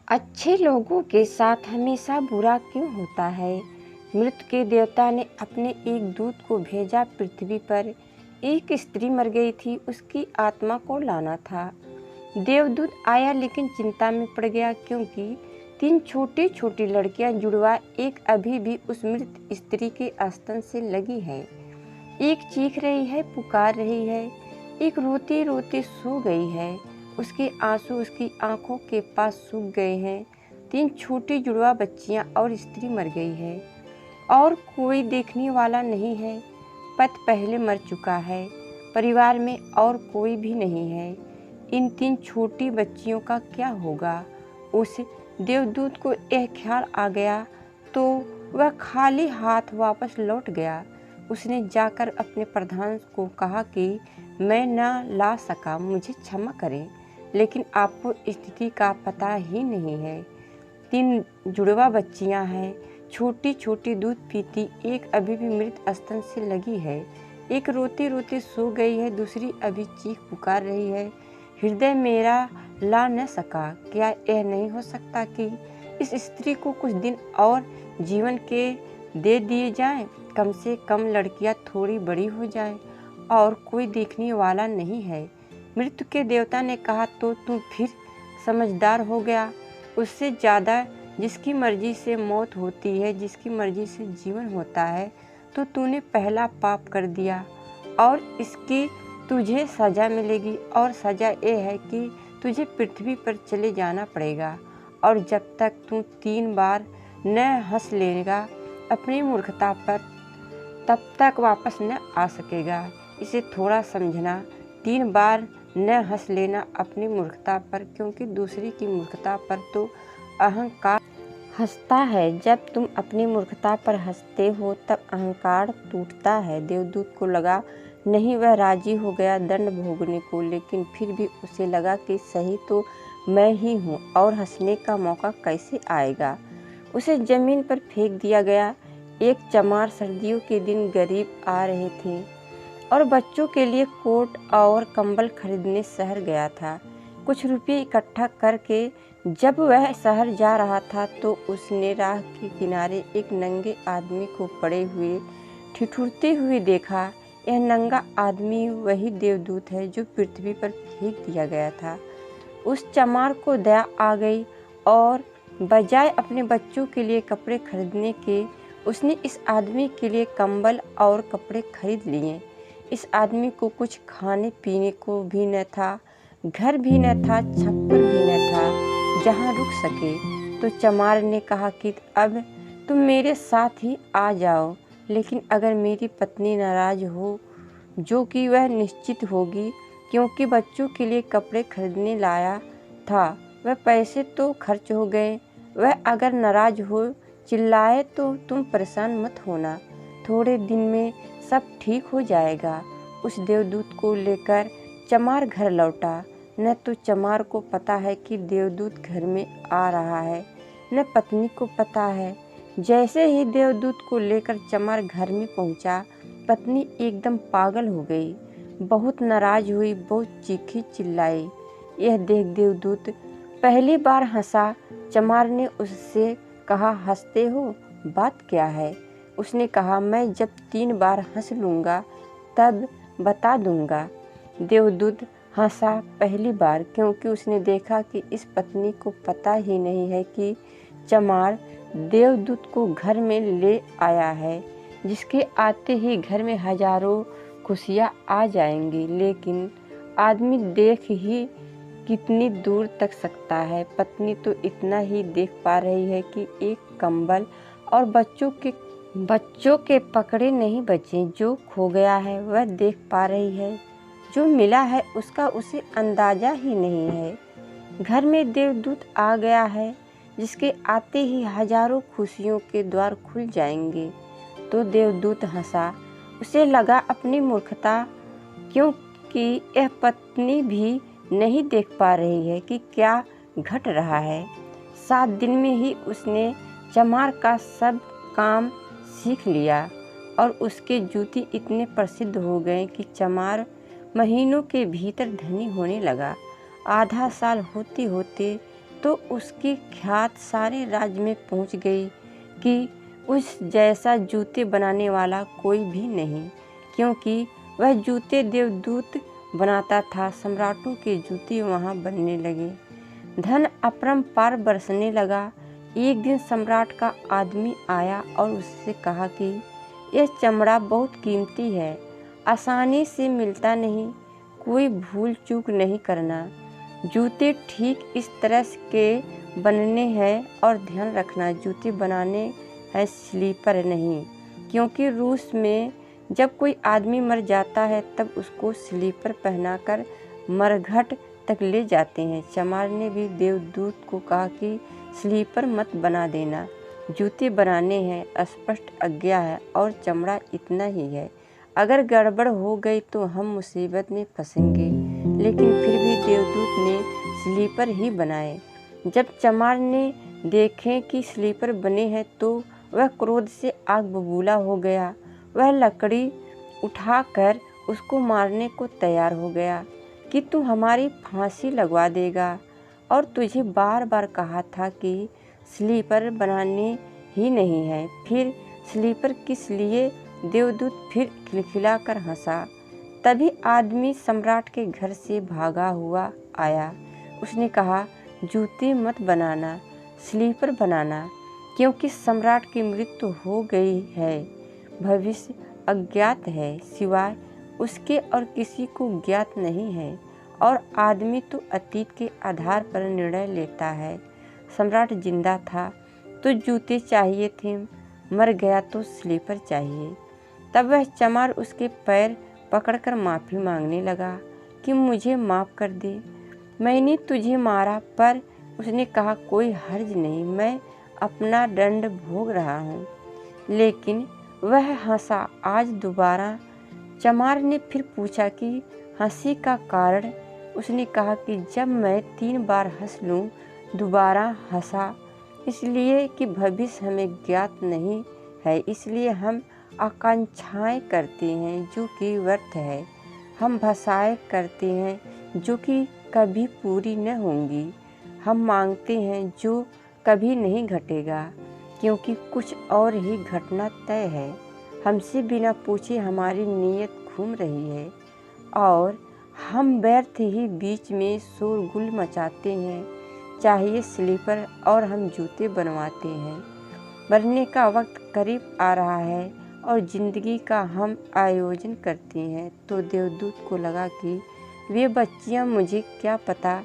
अच्छे लोगों के साथ हमेशा बुरा क्यों होता है? मृत्यु के देवता ने अपने एक दूत को भेजा पृथ्वी पर। एक स्त्री मर गई थी, उसकी आत्मा को लाना था। देवदूत आया लेकिन चिंता में पड़ गया, क्योंकि 3 छोटी छोटी लड़कियां जुड़वा एक अभी भी उस मृत स्त्री के स्तन से लगी है। एक चीख रही है, पुकार रही है, एक रोते रोते सो गई है। उसके आंसू उसकी आंखों के पास सूख गए हैं। 3 छोटी जुड़वा बच्चियां और स्त्री मर गई है और कोई देखने वाला नहीं है। पति पहले मर चुका है, परिवार में और कोई भी नहीं है। इन 3 छोटी बच्चियों का क्या होगा? उस देवदूत को यह ख्याल आ गया तो वह खाली हाथ वापस लौट गया। उसने जाकर अपने प्रधान को कहा कि मैं न ला सका, मुझे क्षमा करें, लेकिन आपको स्थिति का पता ही नहीं है। 3 जुड़वा बच्चियां हैं, छोटी छोटी दूध पीती, एक अभी भी मृत स्तन से लगी है। एक रोते रोते सो गई है, दूसरी अभी चीख पुकार रही है। हृदय मेरा ला न सका। क्या यह नहीं हो सकता कि इस स्त्री को कुछ दिन और जीवन के दे दिए जाएं? कम से कम लड़कियां थोड़ी बड़ी हो जाएं और कोई देखने वाला नहीं है। मृत्यु के देवता ने कहा, तो तू फिर समझदार हो गया। उससे ज़्यादा जिसकी मर्जी से मौत होती है, जिसकी मर्जी से जीवन होता है, तो तूने पहला पाप कर दिया और इसकी तुझे सज़ा मिलेगी। और सज़ा ये है कि तुझे पृथ्वी पर चले जाना पड़ेगा, और जब तक तू 3 बार न हंस लेगा अपनी मूर्खता पर, तब तक वापस न आ सकेगा। इसे थोड़ा समझना। 3 बार न हंस लेना अपनी मूर्खता पर, क्योंकि दूसरी की मूर्खता पर तो अहंकार हंसता है। जब तुम अपनी मूर्खता पर हंसते हो तब अहंकार टूटता है। देवदूत को लगा नहीं, वह राजी हो गया दंड भोगने को, लेकिन फिर भी उसे लगा कि सही तो मैं ही हूँ और हंसने का मौका कैसे आएगा। उसे जमीन पर फेंक दिया गया। एक चमार सर्दियों के दिन गरीब आ रहे थे और बच्चों के लिए कोट और कंबल खरीदने शहर गया था। कुछ रुपये इकट्ठा करके जब वह शहर जा रहा था तो उसने राह के किनारे एक नंगे आदमी को पड़े हुए ठिठुरते हुए देखा। यह नंगा आदमी वही देवदूत है जो पृथ्वी पर फेंक दिया गया था। उस चमार को दया आ गई और बजाय अपने बच्चों के लिए कपड़े खरीदने के, उसने इस आदमी के लिए कंबल और कपड़े खरीद लिए। इस आदमी को कुछ खाने पीने को भी न था, घर भी न था, छप्पर भी न था जहाँ रुक सके। तो चमार ने कहा कि अब तुम मेरे साथ ही आ जाओ, लेकिन अगर मेरी पत्नी नाराज हो, जो कि वह निश्चित होगी, क्योंकि बच्चों के लिए कपड़े खरीदने लाया था, वह पैसे तो खर्च हो गए, वह अगर नाराज हो, चिल्लाए, तो तुम परेशान मत होना, थोड़े दिन में सब ठीक हो जाएगा। उस देवदूत को लेकर चमार घर लौटा। न तो चमार को पता है कि देवदूत घर में आ रहा है, न पत्नी को पता है। जैसे ही देवदूत को लेकर चमार घर में पहुंचा, पत्नी एकदम पागल हो गई, बहुत नाराज हुई, बहुत चीखी चिल्लाई। यह देख देवदूत पहली बार हंसा। चमार ने उससे कहा, हंसते हो, बात क्या है? उसने कहा, मैं जब 3 बार हंस लूँगा तब बता दूँगा। देवदूत हंसा पहली बार, क्योंकि उसने देखा कि इस पत्नी को पता ही नहीं है कि चमार देवदूत को घर में ले आया है, जिसके आते ही घर में हजारों खुशियाँ आ जाएंगी। लेकिन आदमी देख ही कितनी दूर तक सकता है। पत्नी तो इतना ही देख पा रही है कि एक कंबल और बच्चों के पकड़े नहीं बचे। जो खो गया है वह देख पा रही है, जो मिला है उसका उसे अंदाजा ही नहीं है। घर में देवदूत आ गया है, जिसके आते ही हजारों खुशियों के द्वार खुल जाएंगे। तो देवदूत हंसा। उसे लगा अपनी मूर्खता, क्योंकि यह पत्नी भी नहीं देख पा रही है कि क्या घट रहा है। 7 दिन में ही उसने चमार का सब काम सीख लिया और उसके जूते इतने प्रसिद्ध हो गए कि चमार महीनों के भीतर धनी होने लगा। आधा साल होते होते तो उसकी ख्यात सारे राज्य में पहुंच गई कि उस जैसा जूते बनाने वाला कोई भी नहीं, क्योंकि वह जूते देवदूत बनाता था। सम्राटों के जूते वहाँ बनने लगे। धन अपरंपार बरसने लगा। एक दिन सम्राट का आदमी आया और उससे कहा कि यह चमड़ा बहुत कीमती है, आसानी से मिलता नहीं, कोई भूल चूक नहीं करना। जूते ठीक इस तरह के बनने हैं और ध्यान रखना, जूते बनाने हैं, स्लीपर नहीं, क्योंकि रूस में जब कोई आदमी मर जाता है तब उसको स्लीपर पहनाकर मरघट तक ले जाते हैं। चमार ने भी देवदूत को कहा कि स्लीपर मत बना देना, जूते बनाने हैं, स्पष्ट आज्ञा है और चमड़ा इतना ही है। अगर गड़बड़ हो गई तो हम मुसीबत में फंसेंगे। लेकिन फिर भी देवदूत ने स्लीपर ही बनाए। जब चमार ने देखे कि स्लीपर बने हैं तो वह क्रोध से आग बबूला हो गया। वह लकड़ी उठाकर उसको मारने को तैयार हो गया कि तू हमारी फांसी लगवा देगा, और तुझे बार बार कहा था कि स्लीपर बनाने ही नहीं है। फिर स्लीपर किस लिए? देवदूत फिर खिलखिलाकर हंसा। तभी आदमी सम्राट के घर से भागा हुआ आया। उसने कहा, जूते मत बनाना, स्लीपर बनाना, क्योंकि सम्राट की मृत्यु हो गई है। भविष्य अज्ञात है, सिवाय उसके और किसी को ज्ञात नहीं है, और आदमी तो अतीत के आधार पर निर्णय लेता है। सम्राट जिंदा था तो जूते चाहिए थे, मर गया तो स्लीपर चाहिए। तब वह चमार उसके पैर पकड़कर माफ़ी मांगने लगा कि मुझे माफ़ कर दे, मैंने तुझे मारा। पर उसने कहा, कोई हर्ज नहीं, मैं अपना दंड भोग रहा हूँ। लेकिन वह हंसा आज दोबारा। चमार ने फिर पूछा कि हंसी का कारण? उसने कहा कि जब मैं 3 बार हंस लूँ दोबारा हंसा, इसलिए कि भविष्य हमें ज्ञात नहीं है, इसलिए हम आकांक्षाएं करते हैं जो कि व्यर्थ है, हम भाषाएं करते हैं जो कि कभी पूरी न होंगी, हम मांगते हैं जो कभी नहीं घटेगा, क्योंकि कुछ और ही घटना तय है। हमसे बिना पूछे हमारी नीयत घूम रही है और हम व्यर्थ ही बीच में शोरगुल मचाते हैं। चाहिए स्लीपर और हम जूते बनवाते हैं। मरने का वक्त करीब आ रहा है और ज़िंदगी का हम आयोजन करते हैं। तो देवदूत को लगा कि वे बच्चियां, मुझे क्या पता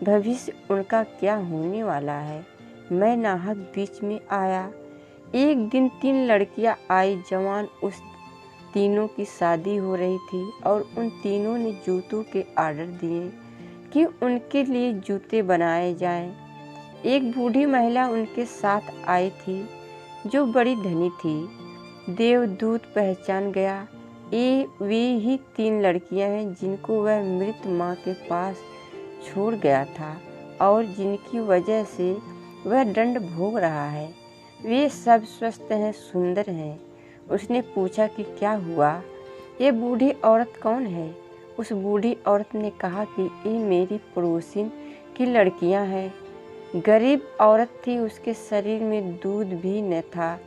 भविष्य उनका क्या होने वाला है। मैं नाहक बीच में आया। एक दिन 3 लड़कियां आई, जवान। उस तीनों की शादी हो रही थी और उन तीनों ने जूतों के ऑर्डर दिए कि उनके लिए जूते बनाए जाएं। एक बूढ़ी महिला उनके साथ आई थी जो बड़ी धनी थी। देवदूत पहचान गया, ये वे ही 3 लड़कियां हैं जिनको वह मृत माँ के पास छोड़ गया था और जिनकी वजह से वह दंड भोग रहा है। वे सब स्वस्थ हैं, सुंदर हैं। उसने पूछा कि क्या हुआ, ये बूढ़ी औरत कौन है? उस बूढ़ी औरत ने कहा कि ये मेरी पड़ोसिन की लड़कियां हैं। गरीब औरत थी, उसके शरीर में दूध भी न था,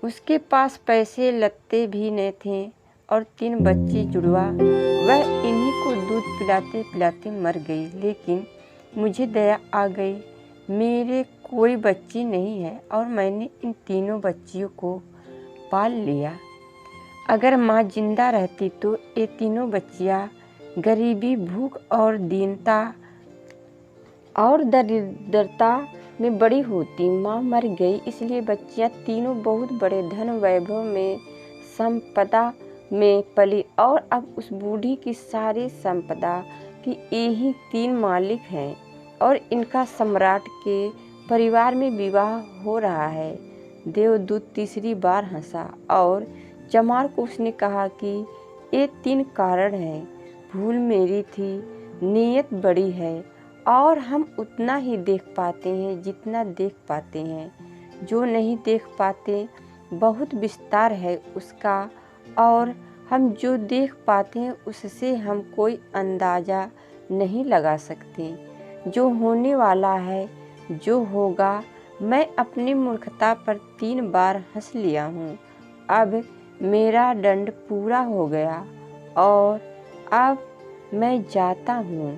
उसके पास पैसे लत्ते भी न थे और 3 बच्चे जुड़वा। वह इन्हीं को दूध पिलाते पिलाते मर गई। लेकिन मुझे दया आ गई, मेरे कोई बच्ची नहीं है और मैंने इन तीनों बच्चियों को पाल लिया। अगर माँ जिंदा रहती तो ये तीनों बच्चियाँ गरीबी, भूख और दीनता और दरिद्रता में बड़ी होती। माँ मर गई, इसलिए बच्चियाँ तीनों बहुत बड़े धन वैभव में, संपदा में पली और अब उस बूढ़ी की सारी संपदा की यही 3 मालिक हैं और इनका सम्राट के परिवार में विवाह हो रहा है। देवदूत तीसरी बार हंसा और चमार को उसने कहा कि ये 3 कारण हैं। भूल मेरी थी, नीयत बड़ी है और हम उतना ही देख पाते हैं जितना देख पाते हैं। जो नहीं देख पाते बहुत विस्तार है उसका, और हम जो देख पाते हैं उससे हम कोई अंदाज़ा नहीं लगा सकते। जो होने वाला है, जो होगा। मैं अपनी मूर्खता पर 3 बार हंस लिया हूँ। अब मेरा दंड पूरा हो गया और अब मैं जाता हूँ।